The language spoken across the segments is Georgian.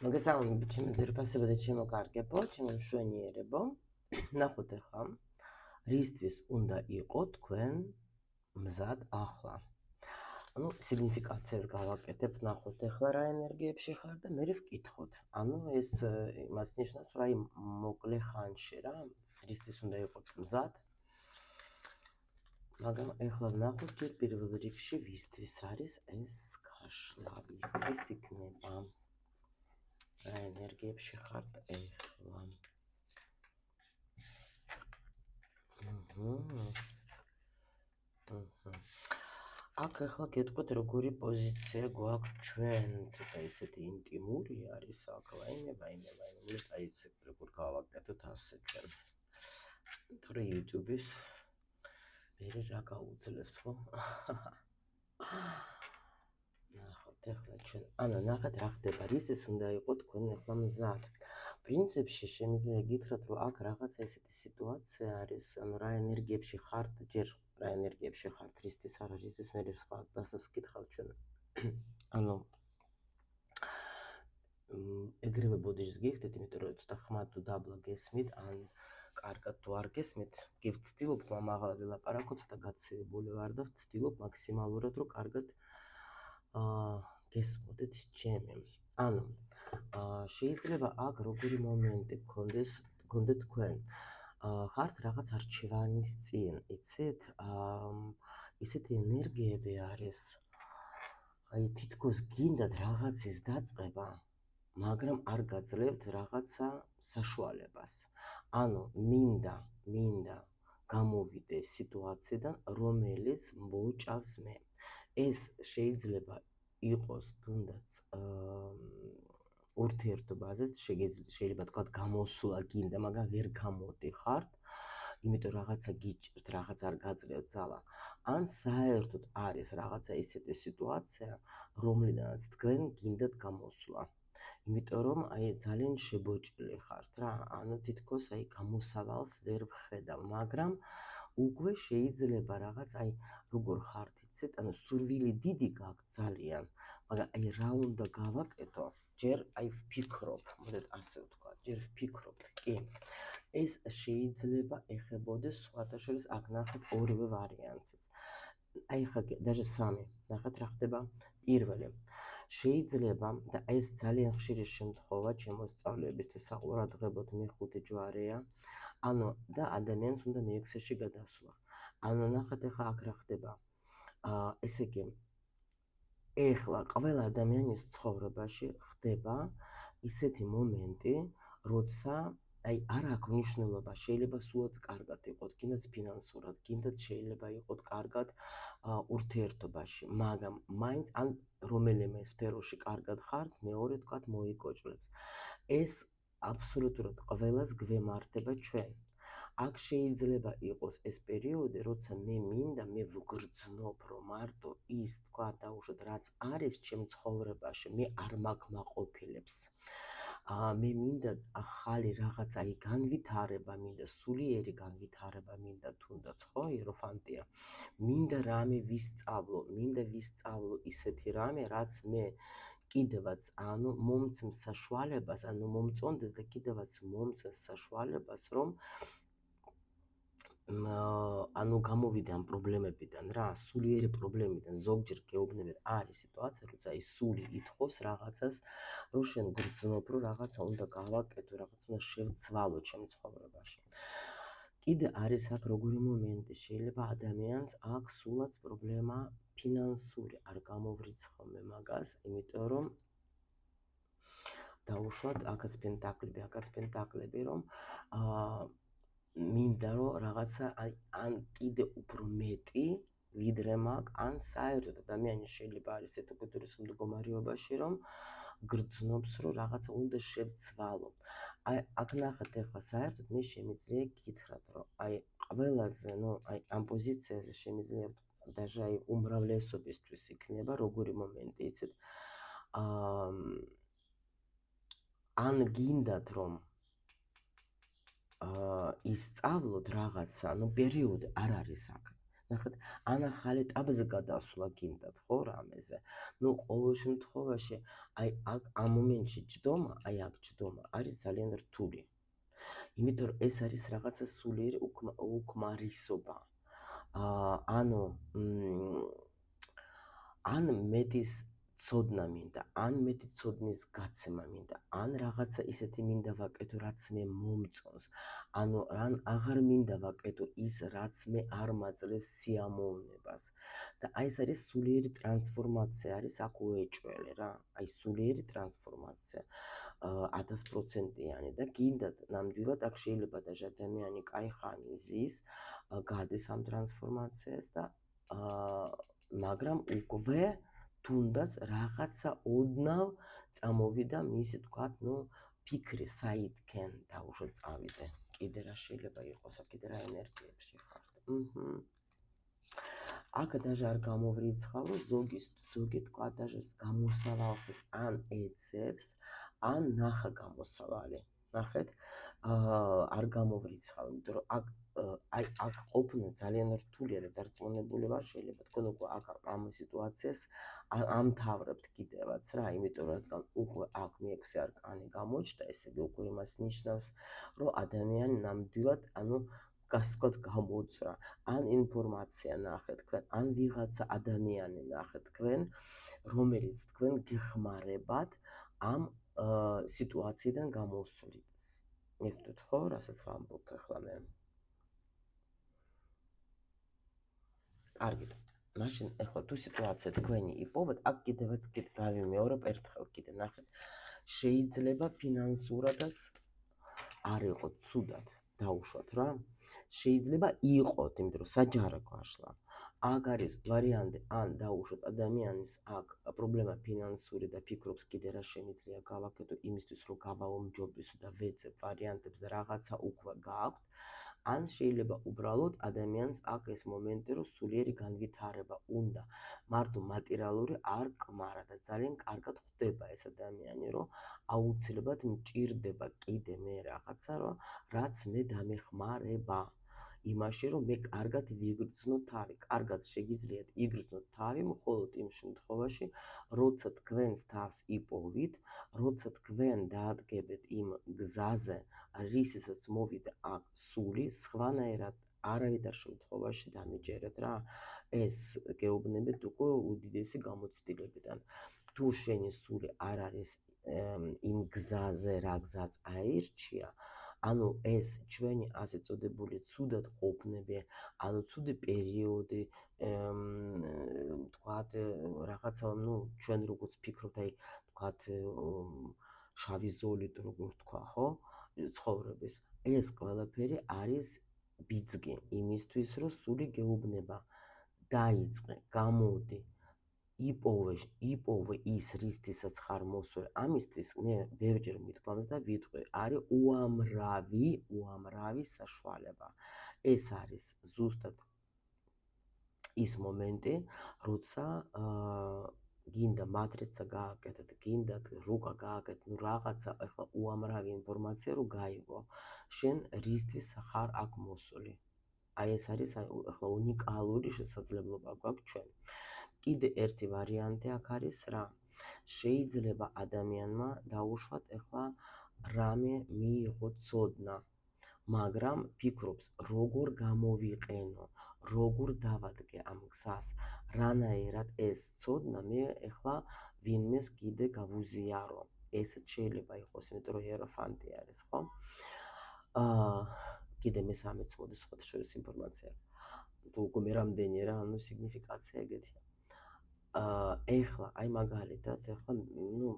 მოგესალმებით, ჩემო ძირფასებო და ჩემო კარგებო, ჩემო მშვენიერებო. ნახოთ ახლა, რისთვის უნდა იყოს თქვენ მზად ახლა. ანუ სიგნიფიკაციას გავაკეთებ, ნახოთ ახლა რა ენერგიებში ხარ და მე ვკითხოთ. ანუ ეს იმას ნიშნავს, რომ აი მოკლე ხანში რა, რისთვის უნდა იყოს მზად. მაგრამ ახლა ვნახოთ ჯერ პირველ რიგში ვისთვის არის ეს ქაშლა, ვისთვის იქნება. რა ენერგიებში ხართ ახლა. აქ ახლა გეტყვით როგორი პოზიცია გვაქვს ჩვენ, ცოტა ისეთი ინტიმური არის აქ, ვაიმე, აიცი როგორ გავაკეთოთ ასე ჩვენ. თორე YouTube-ის მე რა გაუძლებს ხო? ნახოთ ახლა ჩვენ, ანუ ნახეთ რა ხდება, რისთვის უნდა იყოს თქვენ ახლა მზად. პრინციპში შემიძლია გითხრათ, რომ აქ რაღაცა ესეთი სიტუაცია არის, ანუ რა ენერგიებში ხართ, ჯერ რა ენერგიებში ხართ, რისთვის არა, რისთვის მე სხვა დასას ვკითხავ ჩვენ. ანუ ეგრევე ბოდიშს გიხდით, იმიტომ რომ ცოტა ხმად თუ დაბლა გესმით, ან კარგად თუ არ გესმით, ვცდილობ მაღლა ვილაპარაკო, ცოტა გაცივებული ვარ და ვცდილობ მაქსიმალურად რომ კარგად გესმოდეთ ჩემი. ანუ შეიძლება აქ როგორი მომენტი გქონდეთ თქვენ. ხართ რაღაც არჩევანის წინ, იცით? ისეთი ენერგიები არის. აი თითქოს გინდათ რაღაცის დაწყება, მაგრამ არ გაძლევთ რაღაცა საშუალებას. ანუ მინდა გამოვიდე სიტუაციიდან, რომელიც მოუჭავს მე. ეს შეიძლება იყოს თუნდაც ურთიერთობაზე, შეიძლება თქვა გამოსულა გინდა, მაგრამ ვერ გამოდიხართ, იმიტომ რაღაცა გიჭირთ, რაღაც არ გაძლევთ ძალა. ან საერთოდ არის რაღაცა ისეთი სიტუაცია, რომლიდანაც თქვენ გინდათ გამოსვლა. იმიტომ რომ აი ძალიან შებოჭილი ხართ რა, ანუ თითქოს აი გამოსავალს ვერ ვხედავ, მაგრამ უკვე შეიძლება რაღაც აი როგორ ხართ იცით, ანუ სურვილი დიდი გაქვთ ძალიან, მაგრამ აი რა უნდა გავაკეთო, ჯერ აი ვფიქრობ, მოდით ასე ვთქვა, ჯერ ვფიქრობ, კი. ეს შეიძლება ეხებოდეს სხვათა შორის აქ ნახეთ ორივე ვარიანტიც. აი ხა даже სამი, ნახეთ რა ხდება. პირველი, შეიძლება და ეს ძალიან ხშირი შემთხვევა ჩემო სწავლებისთვის საყურადღებოდ მეხუთე ჯვარია, ანუ და ადამიანს უნდა მეექვსეში გადასვლა. ანუ ნახეთ ახლა აქ რა ხდება. ესე იგი, ეხლა ყველა ადამიანის ცხოვრებაში ხდება ისეთი მომენტი, როცა აი არ აქვს მნიშვნელობა, შეიძლება სულაც კარგად იყოთ, გინდათ ფინანსურად, გინდათ შეიძლება იყოთ კარგად ურთიერთობაში, მაგრამ მაინც ან რომელიმე სფეროში კარგად ხართ, მეორე თქვათ მოიკოჭლებს. ეს აბსოლუტურად ყველას გვემართება ჩვენ. აქ შეიძლება იყოს ეს პერიოდი, როცა მე მინდა, მე ვგრძნობ, რომ მარტო ის თქვა დაუშვათ, რაც არის ჩემ ცხოვრებაში, მე არ მაგმაყოფილებს. მე მინდა ახალი რაღაც აი განვითარება, მინდა სულიერი განვითარება, მინდა თუნდაც ხო, იეროფანტია. მინდა რამე ვისწავლო ისეთი რამე, რაც მე კიდევაც ანუ მომცემს საშუალებას, ანუ მომწონდეს და კიდევაც მომცემს საშუალებას, რომ ანუ გამოვიდე ამ პრობლემებიდან რა, სულიერი პრობლემიდან. ზოგჯერ გეუბნებით, არის სიტუაცია, როცა ის სული ითხოვს რაღაცას, რომ შენ გრძნობ, რომ რაღაცა უნდა გავაკეთო, რაღაცა უნდა შევცვალო ჩემ ცხოვრებაში. კიდე არის აქ როგორი მომენტი, შეიძლება ადამიანს აქვს სულაც პრობლემა ფინანსური, არ გამოვრიცხო მე მაგას, იმიტომ რომ დაუშვათ აქაც პენტაკლები, რომ მინდა რომ რაღაცა ან კიდე უფრო მეტი ვიდრე მაგ, ან საერთოდ ადამიანი შეიძლება არის ეთიკურის მდგომარეობაში, რომ გრძნობს, რომ რაღაცა უნდა შევცვალო. აი აქ ნახეთ ახლა საერთოდ მე შემიძლია გითხრათ, რომ აი ყველაზე, აი ამ პოზიციაზე შემიძლია даже აი უმრავლესობისთვის იქნება როგორი მომენტი, იცით? ან გინდათ რომ ისწავლოთ რაღაცა, პერიოდი არ არის აქ. ნახეთ, ან ახალ ეტაპზე გადასვლა გინდათ, ხო, რამეზე. ნუ ყოველ შემთხვევაში, აი აქ ამ მომენტში ჯდომა არის ძალიან რთული. იმიტომ რომ ეს არის რაღაცა სულიერი უკმარისობა. ანუ ან მეტის ცოდნა მინდა, ან მეტი ცოდნის გაცემა მინდა, ან რაღაცა ისეთი მინდა ვაკეთო, რაც მე მომწონს. ანუ ან აღარ მინდა ვაკეთო ის, რაც მე არ მაძლევს სიამოვნებას. და აი ეს არის სულიერი ტრანსფორმაცია, არის აქ უეჭველი რა. აი სულიერი ტრანსფორმაცია. 1000%-იანი და გინდათ ნამდვილად აქ შეიძლება даже ადამიანი კაი ხანი ზის, გადის ამ ტრანსფორმაციას და მაგრამ უკვე თუნდაც რაღაცა ოდნავ წამოვიდა მისი თქვათ, ნუ ფიქრი საითკენ დაუშვათ წავიდე. კიდე რა შეიძლება იყოს, აქ კიდე რა ენერგიებში ხართ. აქ даже არ გამოვრიცხავ, რომ ზოგი თქვა даже გამოსავალს ან ეძებს, ან ნახა გამოსავალი. ნახეთ, არ გამოვრიცხავ, იმიტომ რომ აქ ყოფნა ძალიან რთულია და დარწმუნებული ვარ, შეიძლება თქვენ უკვე აქ ამ სიტუაციას ამთავრებთ კიდევაც რა, იმიტომ რომ უკვე აქ მეექვსე არკანი გამოჩნდა, ესე იგი უკვე იმას ნიშნავს, რომ ადამიანი ნამდვილად, ანუ გასკოთ გამოძრა, ან ინფორმაცია ნახეთ თქვენ, ან ვიღაცა ადამიანი ნახეთ თქვენ, რომელიც თქვენ გეხმარებათ ამ სიტუაციიდან გამოსვლით. მიხვდეთ ხო, რასაც ვამბობ ახლა მე? კარგით. მაშინ ახლა თუ სიტუაცია თქვენი იპოვოთ, აქ კიდევაც გავიმეორებ ერთხელ კიდე ნახეთ. შეიძლება ფინანსურადაც არ იყოთ ცუდად დაუშვათ რა. შეიძლება იყოთ, იმიტომ რომ საჯარო გაშლა. აქ არის ვარიანტი, ან დაუშვათ ადამიანის აქ პრობლემა ფინანსური და ფიქრობს კიდე რა შემიძლია გავაკეთო იმისთვის, რომ გავაუმჯობესო და ვეძებ ვარიანტებს და რაღაცა უკვე გააქვთ. ან შეიძლება უბრალოდ ადამიანს აქ ეს მომენტი, რომ სულიერი განვითარება უნდა. მარტო მატერიალური არ კმარა და ძალიან კარგად ხვდება ეს ადამიანი, რომ აუცილებლად მჭირდება კიდე მე რაღაცა, რაც მე დამეხმარება. იმაში, რომ მე კარგად ვიგრძნო თავი. კარგად შეგიძლიათ იგრძნოთ თავი, მხოლოდ იმ შემთხვევაში, როცა თქვენს თავს იპოვით, როცა თქვენ დაადგებეთ იმ გზაზე, რისთვისაც მოვიდა აქ სული, სხვანაირად არავითარ შემთხვევაში დამიჯერეთ რა. ეს გეუბნებით უკვე უდიდესი გამოცდილებიდან. თუ შენი სული არ არის იმ გზაზე, რა გზაც აირჩია, ანუ ეს ჩვენი ასე წოდებული ცუდად ყოფნები, ანუ ცუდი პერიოდი, თქვათ რაღაცა, ნუ ჩვენ როგორც ფიქრობთ, აი თქვათ შავი ზოლით როგორ თქვა, ხო? ცხოვრების. ეს ყველაფერი არის ბიძგი იმისთვის, რომ სული გეუბნება. დაიწყე, გამოდი. იპოვე ის, რისთვისაც ხარ მოსული. ამისთვის მე ბევრჯერ მithქვამს და ვიტყვი, არის უამრავი საშუალება. ეს არის ზუსტად ის მომენტი, როცა გინდა მატრიცა გააკეთეთ, გინდათ რუკა გააკეთეთ, ნუ რაღაცა ახლა უამრავი ინფორმაცია რო გაიგო. შენ რისთვის ხარ აქ მოსული? აი ეს არის ახლა უნიკალური შესაძლებლობა გვაქვს ჩვენ. კიდე ერთი ვარიანტი აქ არის რა. შეიძლება ადამიანმა დაუშვათ ახლა რამე მიიღო ცოდნა, მაგრამ ფიქრობს როგორ გამოვიყენო, როგორ დავადგე ამ გზას, რანაირად ეს ცოდნა მე ახლა ვინმეს კიდე გავუზიარო. ესეც შეიძლება იყოს, იმიტომ რომ იეროფანტი არის, ხო? კიდე მესამეც მოდის სხვათა შორის ინფორმაცია. თუ უკვე მე რამდენი რა, ანუ სიგნიფიკაცია ეგეთია. ეხლა, აი მაგალითად, ეხლა, ნუ,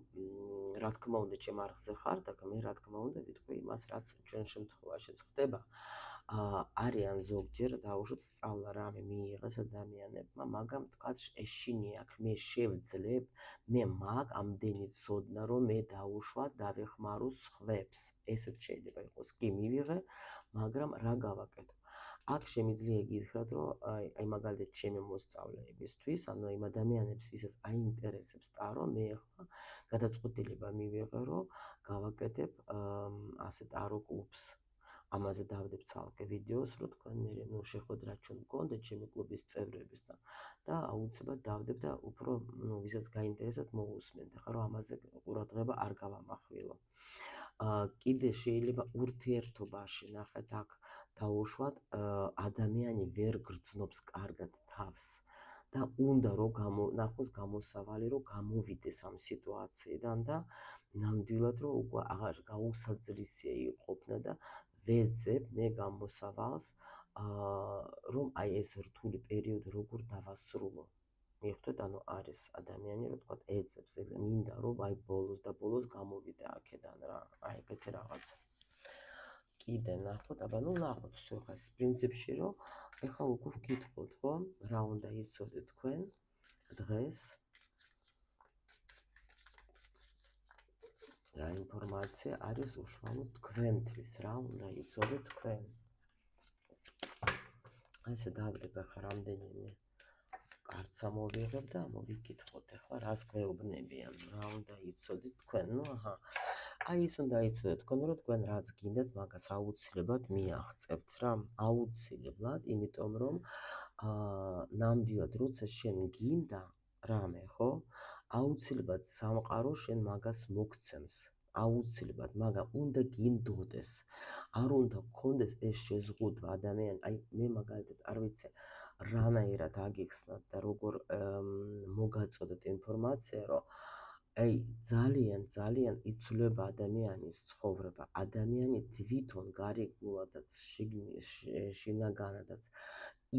რა თქმა უნდა, ჩემ არხზე ხარ და მე რა თქმა უნდა ვიტყვი იმას, რაც ჩვენ შემთხვევაშიც ხდება. არიან ზოგჯერ დაუშვათ სწავლა რამე მიიღეს ადამიანებმა, მაგრამ თქვათ ეშინი აქ მე შევძლებ, მე მაგ ამდენი ცოდნა, რომ მე დაუშვათ დავეხმარო სხვებს. ესეც შეიძლება იყოს. კი მივიღე, მაგრამ რა გავაკეთო? აქ შემიძლია გითხრათ, რომ აი მაგალითად ჩემი მოსწავლეებისთვის, ანუ იმ ადამიანებს, ვისაც აინტერესებს ტარო, მე ახლა გადაწყვეტილება მივიღე, რომ გავაკეთებ ასე ტარო კლუბს. ამაზე დავდებ ცალკე ვიდეოს, რომ თქვენ მე შეხვედრა რა ჩვენ მქონდეთ ჩემი კლუბის წევრებისთან და აუცილებლად დავდებ და უფრო ვისაც გაინტერესებთ მოусმენთ, ხა რომ ამაზე ყურადღება არ გავამახვილო. კიდე შეიძლება ურთიერთობაში ნახეთ აქ დაუშვათ ადამიანი ვერ გრძნობს კარგად თავს და უნდა რომ ნახოს გამოსავალი რომ გამოვიდეს ამ სიტუაციიდან და ნამდვილად რომ უკვე აღარ გაუსაძლისია იყოფნა და ვეძებ მე გამოსავალს რომ აი ეს რთული პერიოდი როგორ დავასრულო. მიხვდეთ, ანუ არის ადამიანი, რომ თქვა ეძებს, მინდა რომ აი ბოლოს და ბოლოს გამოვიდა აქედან რა, აი ეგეთი რაღაც. კიდე ნახოთ, აბა ნუ ნახოთ всё ხა პრინციპში რომ ეხლა უკვე ვკითხოთ, ხო? რა უნდა იცოდეთ თქვენ დღეს? რა ინფორმაცია არის უშუალოდ თქვენთვის, რა უნდა იცოდეთ თქვენ? ესე დავდებ ახლა რამდენიმე კარტსა მოვიღებ და მოვიკითხოთ ახლა რას გვეუბნებიან, რა უნდა იცოდეთ თქვენ? ნუ აჰა. აი ის უნდა იცოდეთ თქვენ, რომ თქვენ რაც გინდათ, მაგას აუცილებლად მიაღწევთ რა. აუცილებლად, იმიტომ რომ ნამდვილად როცა შენ გინდა რამე, ხო? აუცილებლად სამყარო შენ მაგას მოგცემს. აუცილებლად, მაგრამ უნდა გინდოდეს. არ უნდა გქონდეს ეს შეზღუდვა ადამიანი, აი მე მაგალითად არ ვიცი რანაირად აგიხსნათ და როგორ მოგაწოდოთ ინფორმაცია, რომ აი ძალიან იცვლება ადამიანის ცხოვრება. ადამიანი თვითონ გარეგნულადაც შინაგანადაც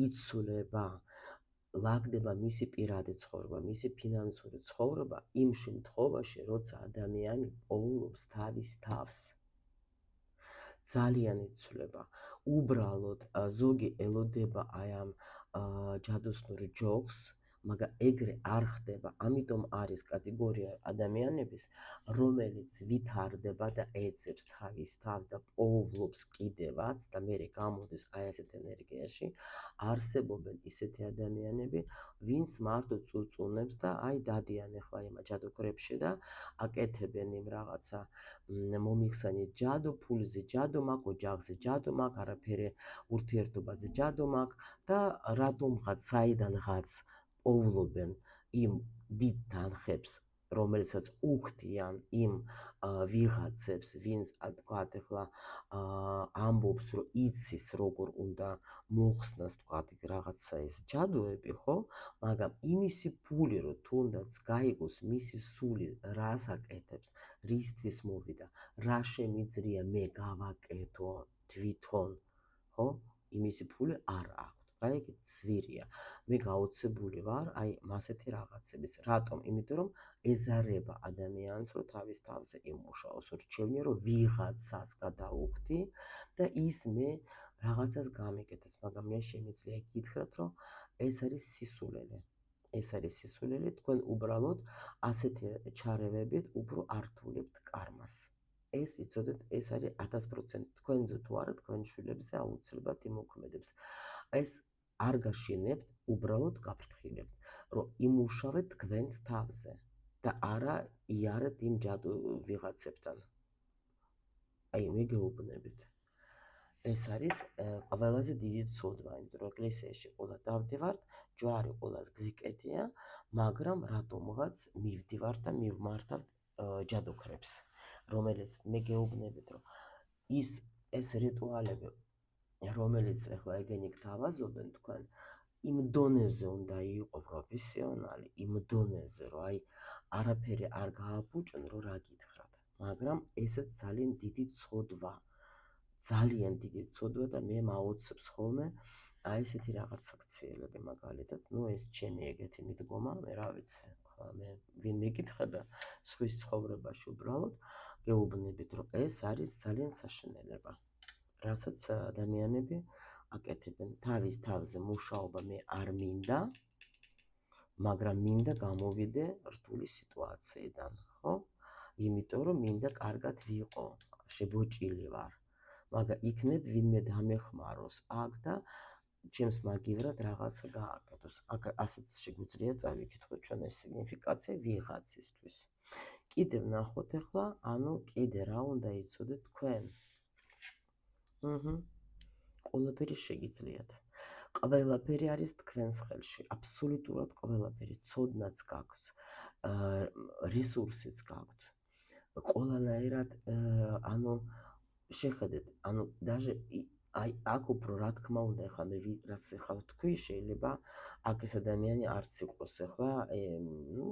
იცვლება. ლაგდება მისი პირადი ცხოვრება, მისი ფინანსური ცხოვრება იმ შემთხვევაში, როცა ადამიანი პოულობს თავის თავს. ძალიან იცვლება. უბრალოდ ზოგი ელოდება აი ამ ჯადოსნურ ჯოგს, მაგრამ ეგრე არ ხდება. ამიტომ არის კატეგორია ადამიანების, რომელიც ვითარდება და ეძებს თავის თავს და პოულობს კიდევაც და მერე გამოდის აი ასეთ ენერგიაში. არსებობენ ისეთი ადამიანები, ვინც მარტო წუწუნებს და აი დადიან ახლა იმ ჯადოქრებში და აკეთებენ იმ რაღაცა მომიხსენით ჯადო, ფულზე ჯადო მაქვს, ოჯახზე ჯადო მაქვს, არაფერი ურთიერთობაზე ჯადო მაქვს და რატომღაც საიდანღაც პოულობენ იმ დიდ თანხებს, რომელსაც უხდიან იმ ვიღაცებს, ვინც თქვათ ახლა ამბობს, რომ იცის როგორ უნდა მოხსნას თქვათ რაღაცა ეს ჯადოები, ხო? მაგრამ იმისი ფული რომ თუნდაც გაიგოს მისი სული რას აკეთებს, რისთვის მოვიდა, რა შემიძლია მე გავაკეთო თვითონ, ხო? იმისი ფული არ აქვს. აი ეგ ძვირია. მე გაოცებული ვარ აი მასეთი რაღაცების. რატომ? იმიტომ რომ ეზარება ადამიანს, რომ თავის თავზე იმუშაოს, რჩევნია რომ ვიღაცას გადაუხდი და ის მე რაღაცას გამეკეთეს, მაგრამ მე შემიძლია გითხრათ, რომ ეს არის სისულელე. ეს არის სისულელე, თქვენ უბრალოდ ასეთი ჩარევებით უფრო ართულებთ კარმას. ეს იცოდეთ, ეს არის 1000% თქვენზე თუ არა, თქვენ შვილებზე აუცილებლად იმოქმედებს. ეს არ გაშინებთ, უბრალოდ გაფრთხილებთ, რომ იმუშავეთ თქვენს თავზე და არა იარეთ იმ ჯადო ვიღაცებთან. აი მე გეუბნებით. ეს არის ყველაზე დიდი ცოდვა, იმიტომ რომ ეკლესიაში ყველა დავდივართ, ჯვარი ყველას გვიკეთია, მაგრამ რატომღაც მივდივართ და მივმართავთ ჯადოქრებს, რომელიც მე გეუბნებით, რომ ეს რიტუალები, რომელიც ახლა ეგენი გთავაზობენ თქვენ, იმ დონეზე უნდა იყო პროფესიონალი, იმ დონეზე, რომ აი არაფერი არ გააფუჭონ, რომ რა გითხრათ, მაგრამ ესეც ძალიან დიდი ცოდვა. ძალიან დიდი ცოდვა და მე მაოცებს ხოლმე აი ესეთი რაღაც საქციელები მაგალითად, ნუ ეს ჩემი ეგეთი მიდგომა, მე რა ვიცი, ხა მე ვინ მეკითხება სხვის ცხოვრებაში უბრალოდ გეუბნებით, რომ ეს არის ძალიან საშინელება, რასაც ადამიანები აკეთებენ თავის თავზე მუშაობა მე არ მინდა, მაგრამ მინდა გამოვიდე რთული სიტუაციიდან, ხო? იმიტომ რომ მინდა კარგად ვიყო, შებოჭილი ვარ. მაგრამ იქნებ ვინმე დამეხმაროს აქ და ჩემს მაგივრად რაღაცა გააკეთოს. აქ ასეც შეგვიძლია წავიკითხოთ ჩვენ ეს სიგნიფიკაცია ვიღაცისთვის. კიდევ ნახოთ ახლა, ანუ კიდე რა უნდა იცოდეთ თქვენ? აჰა. ყველაფერი შეგიძლიათ. ყველაფერი არის თქვენს ხელში, აბსოლუტურად ყველაფერი. ცოდნაც გაქვთ, რესურსიც გაქვთ. ყველანაირად, ანუ შეხედეთ, ანუ даже აი აქ უფრო რა თქმა უნდა, ეხლა მე რაც ეხლა თქვი, შეიძლება აქ ეს ადამიანი არც იყოს ეხლა,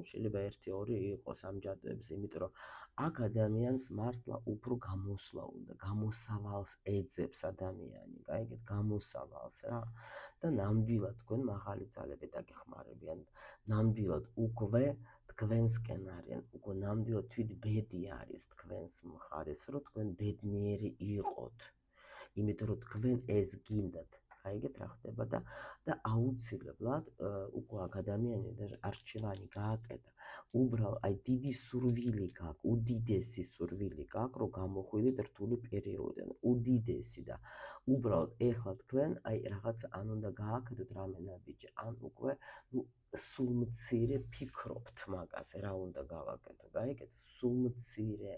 შეიძლება 1-2 იყოს ამ ჯადოებზე, იმიტომ რომ აქ ადამიანს მართლა უფრო გამოსვლა უნდა, გამოსავალს ეძებს ადამიანი, გაიგეთ, გამოსავალს რა. და ნამდვილად თქვენ მაღალი ძალები დაგეხმარებიან, ნამდვილად უკვე თქვენსკენ არიან, უკვე ნამდვილად თვით ბედი არის თქვენს მხარეს, რომ თქვენ ბედნიერი იყოთ. იმიტომ რომ თქვენ ეს გინდათ, გაიგეთ რა ხდება და აუცილებლად უკვე აქ ადამიანი და არჩევანი გააკეთა. უბრალოდ აი დიდი სურვილი გაქვს, უდიდესი სურვილი გაქვს, რომ გამოხვიდეთ რთული პერიოდიდან, უდიდესი და უბრალოდ ეხლა თქვენ აი რაღაცა ან უნდა გააკეთოთ რამე ნაბიჯი, ან უკვე სულ მცირე ფიქრობთ მაგაზე, რა უნდა გავაკეთო, გაიგეთ? სულ მცირე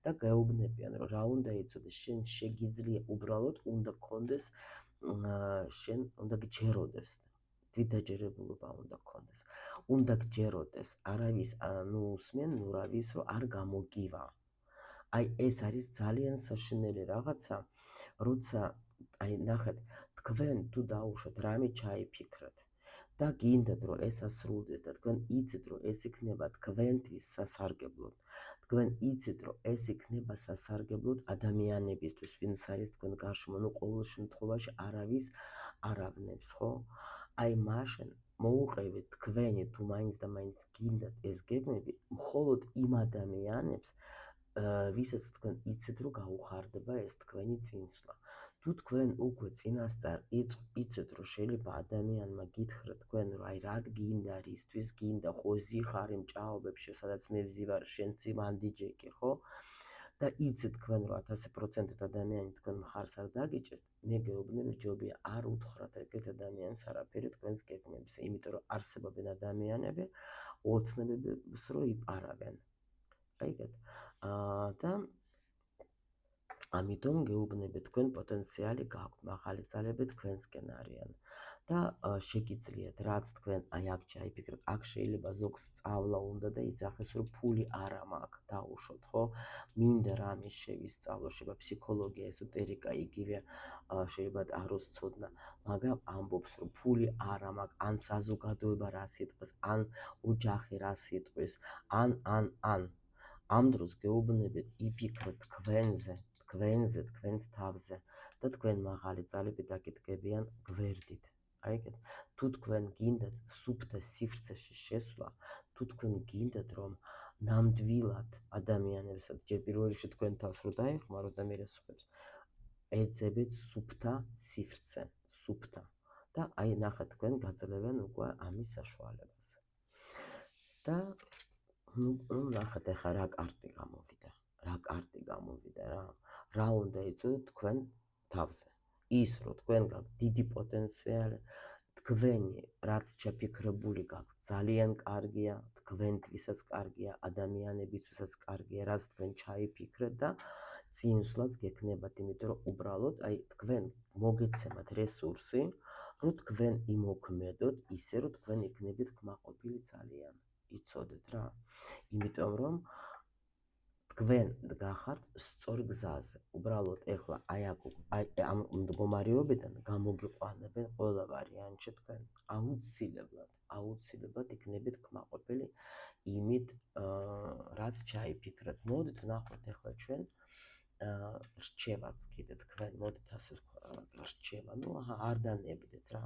და გაეუბნებიან, რომ რა უნდა იცოდეს, შენ შეგიძლია უბრალოდ უნდა გქონდეს, შენ უნდა გჯეროდეს, თვითდაჯერებულობა უნდა გქონდეს. უნდა გჯეროდეს, არავის ნუ უსმენ, ნუ რავის, რომ არ გამოგივა. აი ეს არის ძალიან საშინელი რაღაცა, როცა აი ნახეთ, თქვენ თუ დაუშვათ რამე ჩაიფიქრეთ და გინდათ რომ ეს ასრულდეს და თქვენ იცით რომ ეს იქნება თქვენთვის სასარგებლოდ. თქვენ იცით რომ ეს იქნება სასარგებლოდ ადამიანებისთვის, ვინც არის თქვენ გარშემო, ნუ ყოველ შემთხვევაში არავის არ ავნებს, ხო? აი მაშინ მოუყევით თქვენი თუ მაინც და მაინც გინდათ ეს გეგმები, მხოლოდ იმ ადამიანებს, ვისაც თქვენ იცით რომ გაუხარდება ეს თქვენი წინსვლა. თუ თქვენ უკვე წინასწარ იცით რომ შეიძლება ადამიანმა გითხრათ თქვენ რომ აი რად გინდა, რისთვის გინდა, ხო ზიხარი მჭაობებში, სადაც მე ვზივარ, შენც იმანდიჯეკი, ხო? და იცით თქვენ რომ 1000% ადამიანი თქვენ მხარს არ დაგიჭერთ, მე გეუბნები ჯობია არ უთხრათ ეგეთ ადამიანს არაფერი თქვენს გეგმებზე, იმიტომ რომ არსებობენ ადამიანები ოცნებებს რო იპარავენ. აიგეთ? და ამიტომ გეუბნები თქვენ პოტენციალი გაქვთ, მაღალი ძალები თქვენსკენ არიან და შეგიძლიათ რაც თქვენ აი აქ ჩაიფიქროთ, აქ შეიძლება ზოგს სწავლა უნდა და იძახეს რომ ფული არა მაქვს, დაუშვოთ, ხო? მინდა რამე შევისწავლო, შეიძლება ფსიქოლოგია, ეზოტერიკა, იგივე შეიძლება აროსცოდნა, მაგრამ ამბობს რომ ფული არა მაქვს, ან საზოგადოება რას იტყვის, ან ოჯახი რას იტყვის, ან ამ დროს გეუბნებით იფიქროთ თქვენზე, თქვენს თავზე და თქვენ მაღალი ძალები დაგიდგებიან გვერდით. აიგეთ? თუ თქვენ გინდათ სუფთა სივრცეში შესვლა, თუ თქვენ გინდათ რომ ნამდვილად ადამიანებსაც ჯერ პირველ რიგში თქვენ თავს რო დაეხმაროთ და მერე სხვებს, ეძებეთ სუფთა სივრცე, სუფთა და აი ნახეთ თქვენ გაძლევენ უკვე ამის საშუალებას. და ნუ ნახეთ ახლა რა კარტი გამოვიდა, რა უნდა იცოდეთ თქვენ თავზე. ის რომ თქვენ გაქვთ დიდი პოტენციალი, თქვენი რაც ჩაფიქრებული გაქვთ ძალიან კარგია, თქვენთვისაც კარგია, ადამიანებისთვისაც კარგია, რაც თქვენ ჩაიფიქრეთ და წინსვლაც გექნებათ, იმიტომ რომ უბრალოდ აი თქვენ მოგეცემათ რესურსი, რომ თქვენ იმოქმედოთ ისე, რომ თქვენ იქნებით კმაყოფილი ძალიან. იცოდეთ რა? იმიტომ რომ თქვენ გახართ სწორ გზაზე. უბრალოდ ეხლა აი ამ მდგომარეობიდან გამოგიყვანებენ ყველა ვარიანტში თქვენ. აუცილებლად იქნებით კმაყოფილი იმით, რაც ჩაიფიქრეთ. მოდით ნახოთ ეხლა ჩვენ რჩევაც კიდე თქვენ, მოდით ასე ვქვა, რჩევა. ნუ არ დანებდეთ რა.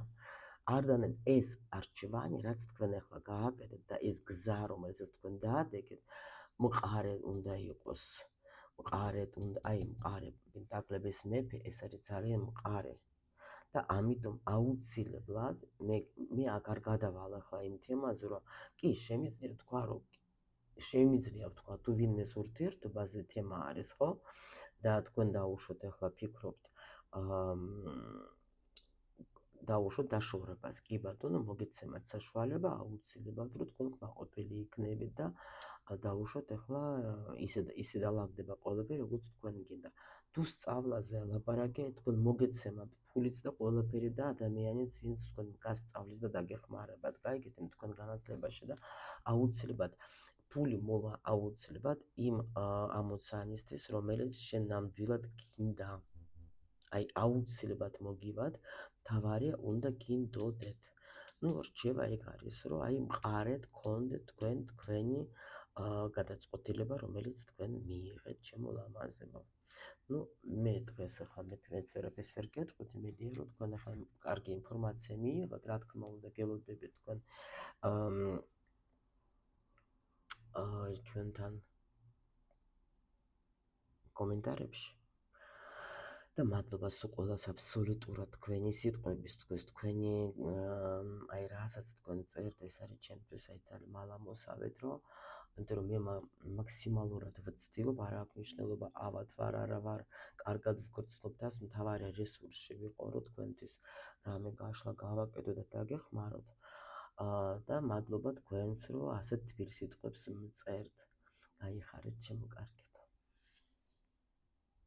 არ დანებდეთ ეს არჩევანი, რაც თქვენ ეხლა გააკეთეთ და ეს გზა, რომელსაც თქვენ დაადგეთ, მყარე უნდა იყოს. მყარე, პენტაკლების მეფე, ეს არის ძალიან მყარე. და ამიტომ აუცილებლად მე აღარ გადავალ ახლა იმ თემაზე, რომ კი შემიძლია თქვა, თუ ვინმეს ურთიერთობაზე თემა არის, ხო? და თქვენ დაუშვოთ ახლა ფიქრობთ დავუშვოთ დაშორებას. კი ბატონო, მოგეცემათ საშუალება აუცილებლად რომ თქვენ კმაყოფილი იქნებით და დავუშვოთ ახლა ისე დალაგდება ყველაფერი როგორც თქვენ გინდა. თუ სწავლაზე ლაპარაკია, თქვენ მოგეცემათ ფულიც და ყველაფერი და ადამიანიც ვინც თქვენ გასწავლის და დაგეხმარებათ. გაიგეთ იმ თქვენ განათლებაში და აუცილებლად ფული მოვა აუცილებლად იმ ამოცანისთვის, რომელიც შენ ნამდვილად გინდა. აი აუცილებლად მოგივათ, თავარია უნდა გინდოდეთ. ნუ რჩება ეგ არის, რომ აი მყარეთ გქონდეთ თქვენი გადაწყვეტილება, რომელიც თქვენ მიიღეთ, ჩემო ლამაზებო. ნუ მე დღეს ახლა მეც ვერაფერს ვერ გეტყვით, იმედია რომ თქვენ ახლა კარგი ინფორმაცია მიიღოთ, რა თქმა უნდა გელოდებით თქვენ ჩვენთან კომენტარებში. და მადლობა სულ ყველას აბსოლუტურად თქვენი სიტყვების, თქვენი აი რასაც თქვენ წერთ, ეს არის ჩემთვის აი ძალიან მალამოსავეთ, იმიტომ რომ მე მაქსიმალურად ვცდილობ, არ აქვს მნიშვნელობა ავად ვარ, არა ვარ, კარგად ვგრძნობ და მთავარი რესურსში ვიყო, რომ თქვენთვის რამე გაშლა გავაკეთო და დაგეხმაროთ. და მადლობა თქვენს, რომ ასეთ თბილ სიტყვებს მწერთ. გაიხარეთ ჩემო კარგებო.